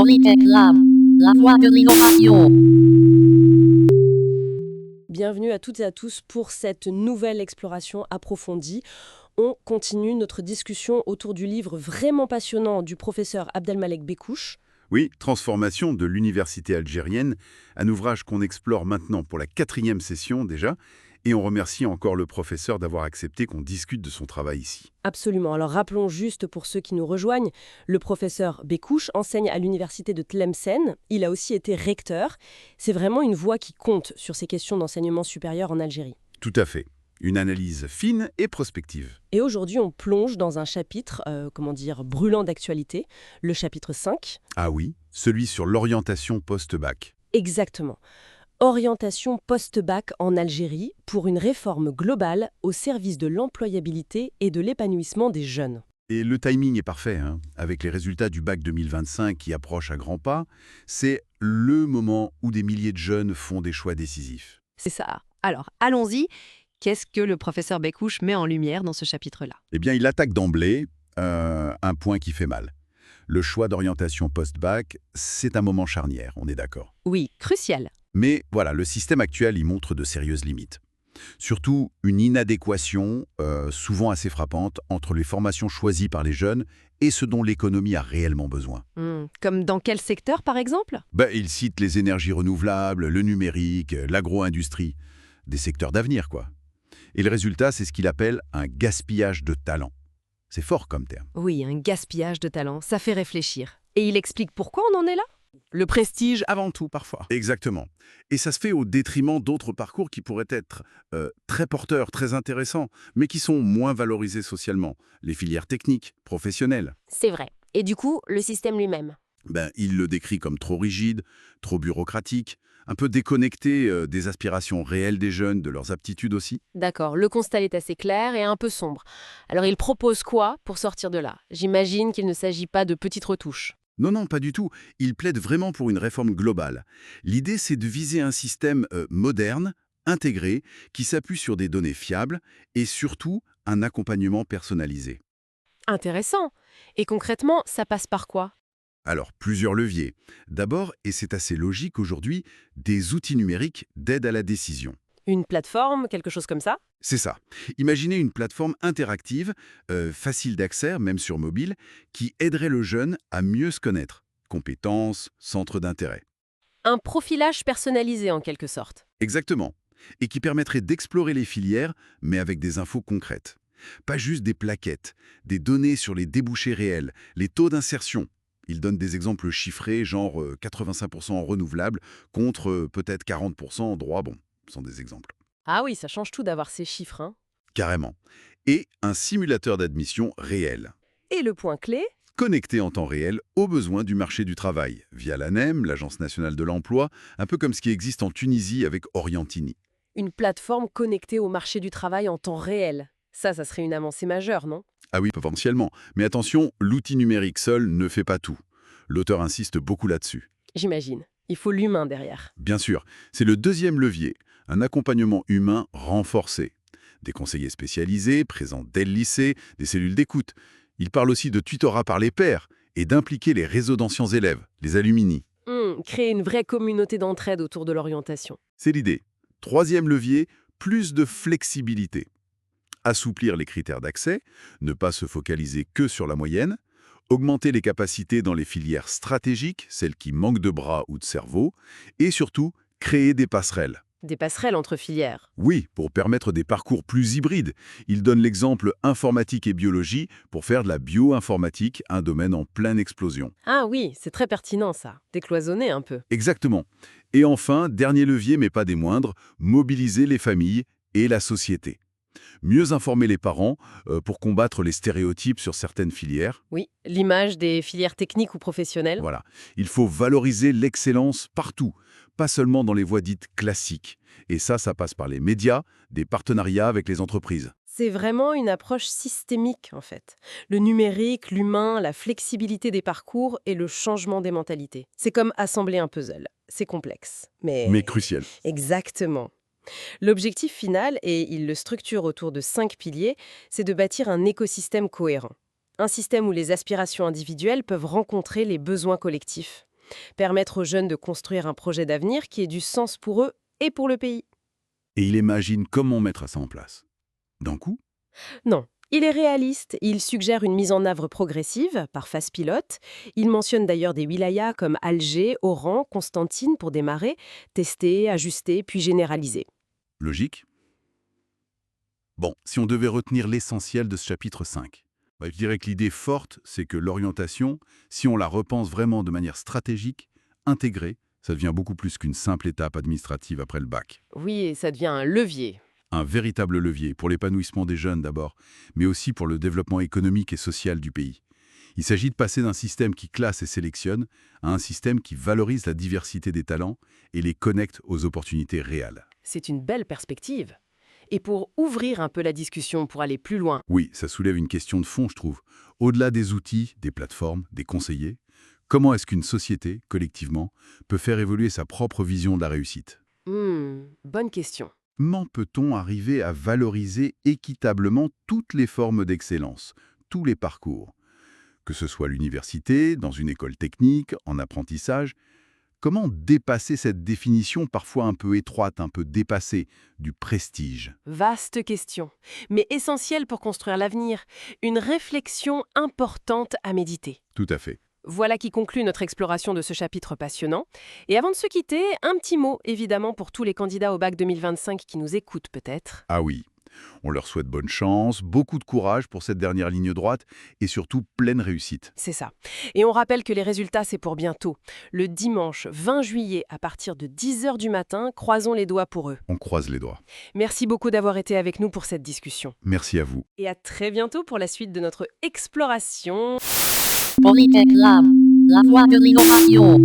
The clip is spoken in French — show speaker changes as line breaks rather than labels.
Polytech Lab, la voie de l'innovation.
Bienvenue à toutes et à tous pour cette nouvelle exploration approfondie. On continue notre discussion autour du livre vraiment passionnant du professeur Abdelmalek Bekouche.
Oui, Transformation de l'université algérienne, un ouvrage qu'on explore maintenant pour la 4e session déjà, et on remercie encore le professeur d'avoir accepté qu'on discute de son travail ici.
Absolument. Alors rappelons juste pour ceux qui nous rejoignent, le professeur Bekouche enseigne à l'université de Tlemcen. Il a aussi été recteur. C'est vraiment une voix qui compte sur ces questions d'enseignement supérieur en Algérie.
Tout à fait. Une analyse fine et prospective.
Et aujourd'hui, on plonge dans un chapitre, brûlant d'actualité, le chapitre 5.
Ah oui, celui sur l'orientation post-bac.
Exactement. Orientation post-bac en Algérie pour une réforme globale au service de l'employabilité et de l'épanouissement des jeunes.
Et le timing est parfait, hein. Avec les résultats du bac 2025 qui approchent à grands pas, c'est le moment où des milliers de jeunes font des choix décisifs.
C'est ça. Alors, allons-y. Qu'est-ce que le professeur Bekouche met en lumière dans ce chapitre-là?
Eh bien, il attaque d'emblée un point qui fait mal. Le choix d'orientation post-bac, c'est un moment charnière, on est d'accord.
Oui, crucial.
Mais voilà, le système actuel y montre de sérieuses limites. Surtout une inadéquation, souvent assez frappante, entre les formations choisies par les jeunes et ce dont l'économie a réellement besoin.
Comme dans quel secteur, par exemple?
Il cite les énergies renouvelables, le numérique, l'agro-industrie, des secteurs d'avenir, quoi. Et le résultat, c'est ce qu'il appelle un gaspillage de talent. C'est fort comme terme.
Oui, un gaspillage de talent, ça fait réfléchir. Et il explique pourquoi on en est là?
Le prestige avant tout, parfois.
Exactement. Et ça se fait au détriment d'autres parcours qui pourraient être très porteurs, très intéressants, mais qui sont moins valorisés socialement. Les filières techniques, professionnelles.
C'est vrai. Et du coup, le système lui-même.
Il le décrit comme trop rigide, trop bureaucratique, un peu déconnecté des aspirations réelles des jeunes, de leurs aptitudes aussi.
D'accord, le constat est assez clair et un peu sombre. Alors il propose quoi pour sortir de là? J'imagine qu'il ne s'agit pas de petites retouches.
Non, pas du tout. Il plaide vraiment pour une réforme globale. L'idée, c'est de viser un système moderne, intégré, qui s'appuie sur des données fiables et surtout un accompagnement personnalisé.
Intéressant. Et concrètement, ça passe par quoi?
Alors, plusieurs leviers. D'abord, et c'est assez logique aujourd'hui, des outils numériques d'aide à la décision.
Une plateforme, quelque chose comme ça?
C'est ça. Imaginez une plateforme interactive, facile d'accès, même sur mobile, qui aiderait le jeune à mieux se connaître. Compétences, centres d'intérêt.
Un profilage personnalisé en quelque sorte.
Exactement. Et qui permettrait d'explorer les filières, mais avec des infos concrètes. Pas juste des plaquettes, des données sur les débouchés réels, les taux d'insertion. Il donne des exemples chiffrés, genre 85% en renouvelable, contre peut-être 40% en droit, ce sont des exemples.
Ah oui, ça change tout d'avoir ces chiffres, hein.
Carrément. Et un simulateur d'admission réel.
Et le point clé?
Connecté en temps réel aux besoins du marché du travail, via l'ANEM, l'Agence nationale de l'emploi, un peu comme ce qui existe en Tunisie avec Orientini.
Une plateforme connectée au marché du travail en temps réel. Ça serait une avancée majeure, non?
Ah oui, potentiellement. Mais attention, l'outil numérique seul ne fait pas tout. L'auteur insiste beaucoup là-dessus.
J'imagine. Il faut l'humain derrière.
Bien sûr, c'est le deuxième levier, un accompagnement humain renforcé. Des conseillers spécialisés, présents dès le lycée, des cellules d'écoute. Il parle aussi de tutorat par les pairs et d'impliquer les réseaux d'anciens élèves, les alumni.
Créer une vraie communauté d'entraide autour de l'orientation.
C'est l'idée. Troisième levier, plus de flexibilité. Assouplir les critères d'accès, ne pas se focaliser que sur la moyenne, augmenter les capacités dans les filières stratégiques, celles qui manquent de bras ou de cerveau, et surtout, créer des passerelles.
Des passerelles entre filières.
Oui, pour permettre des parcours plus hybrides. Il donne l'exemple informatique et biologie pour faire de la bioinformatique un domaine en pleine explosion.
Ah oui, c'est très pertinent ça. Décloisonner un peu.
Exactement. Et enfin, dernier levier mais pas des moindres, mobiliser les familles et la société. Mieux informer les parents pour combattre les stéréotypes sur certaines filières.
Oui, l'image des filières techniques ou professionnelles.
Voilà. Il faut valoriser l'excellence partout, pas seulement dans les voies dites classiques. Et ça passe par les médias, des partenariats avec les entreprises.
C'est vraiment une approche systémique, en fait. Le numérique, l'humain, la flexibilité des parcours et le changement des mentalités. C'est comme assembler un puzzle. C'est complexe,
Mais crucial.
Exactement. L'objectif final, et il le structure autour de 5 piliers, c'est de bâtir un écosystème cohérent. Un système où les aspirations individuelles peuvent rencontrer les besoins collectifs. permettre aux jeunes de construire un projet d'avenir qui ait du sens pour eux et pour le pays.
Et il imagine comment mettre ça en place. D'un coup?
Non. Il est réaliste, il suggère une mise en œuvre progressive, par phase pilote. Il mentionne d'ailleurs des wilayas comme Alger, Oran, Constantine pour démarrer, tester, ajuster, puis généraliser.
Logique? Bon, si on devait retenir l'essentiel de ce chapitre 5, je dirais que l'idée forte, c'est que l'orientation, si on la repense vraiment de manière stratégique, intégrée, ça devient beaucoup plus qu'une simple étape administrative après le bac.
Oui, et ça devient un levier.
Un véritable levier pour l'épanouissement des jeunes d'abord, mais aussi pour le développement économique et social du pays. Il s'agit de passer d'un système qui classe et sélectionne à un système qui valorise la diversité des talents et les connecte aux opportunités réelles.
C'est une belle perspective. Et pour ouvrir un peu la discussion, pour aller plus loin,
Oui, ça soulève une question de fond, je trouve. Au-delà des outils, des plateformes, des conseillers, comment est-ce qu'une société, collectivement, peut faire évoluer sa propre vision de la réussite?
bonne question.
Comment peut-on arriver à valoriser équitablement toutes les formes d'excellence, tous les parcours? Que ce soit à l'université, dans une école technique, en apprentissage, comment dépasser cette définition parfois un peu étroite, un peu dépassée, du prestige?
Vaste question, mais essentielle pour construire l'avenir. Une réflexion importante à méditer.
Tout à fait.
Voilà qui conclut notre exploration de ce chapitre passionnant. Et avant de se quitter, un petit mot, évidemment, pour tous les candidats au bac 2025 qui nous écoutent peut-être.
Ah oui, on leur souhaite bonne chance, beaucoup de courage pour cette dernière ligne droite et surtout pleine réussite.
C'est ça. Et on rappelle que les résultats, c'est pour bientôt. Le dimanche 20 juillet, à partir de 10h du matin, croisons les doigts pour eux.
On croise les doigts.
Merci beaucoup d'avoir été avec nous pour cette discussion.
Merci à vous.
Et à très bientôt pour la suite de notre exploration.
Polytech Lab, la voie de l'innovation.